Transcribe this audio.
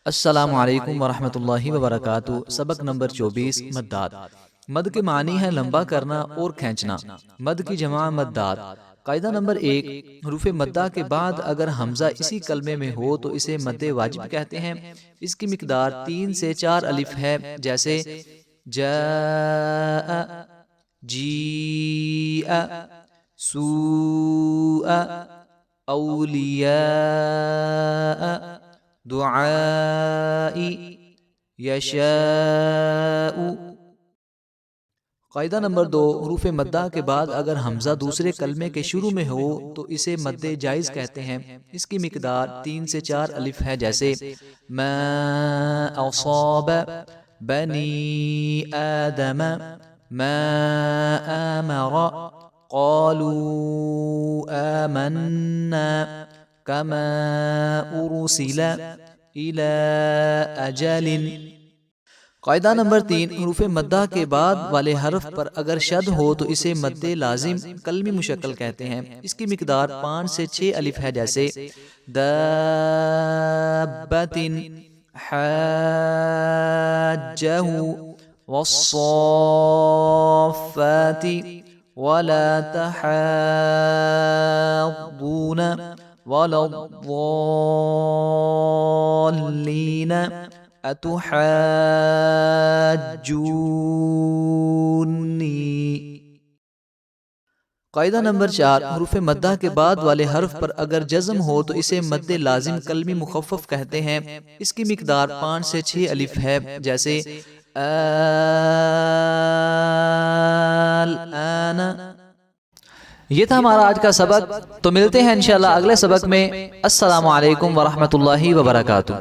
السلام علیکم ورحمۃ اللہ وبرکاتہ۔ سبق نمبر 24 مدات۔ مد کے معنی ہے لمبا کرنا اور کھینچنا۔ مد کی جمع مدات۔ قاعدہ نمبر 1، حروف مدہ کے بعد اگر حمزہ اسی کلمے میں ہو تو اسے مد واجب کہتے ہیں۔ اس کی مقدار 3 سے 4 الف ہے، جیسے جاء، جیء، سوء، اولیاء، دعائی، یشاء۔ قاعدہ نمبر 2، حروف مدہ کے بعد اگر حمزہ دوسرے کلمے کے شروع میں ہو تو اسے مد جائز کہتے ہیں۔ اس کی مقدار 3 سے 4 الف ہے، جیسے ما اصاب بنی آدم، ما آمر، قالوا آمنا، کما ارسل الى اجل۔ قاعدہ نمبر 3، حروف مدہ کے بعد والے حرف پر اگر شد ہو تو اسے مد لازم کلمی مشکل کہتے ہیں۔ اس کی مقدار 5 سے 6 الف ہے، جیسے دابۃ، حاجہ، والصافات، ولا تحاضون، ولا الضالین، اتحاجونی۔ قاعدہ نمبر 4، حروف مدہ کے بعد والے حرف پر اگر جزم ہو تو اسے مد لازم کلمی مخفف کہتے ہیں۔ اس کی مقدار 5 سے 6 الف ہے، جیسے الآن۔ یہ تھا ہمارا آج کا سبق، تو ملتے ہیں انشاءاللہ اگلے سبق میں۔ السلام علیکم ورحمۃ اللہ وبرکاتہ۔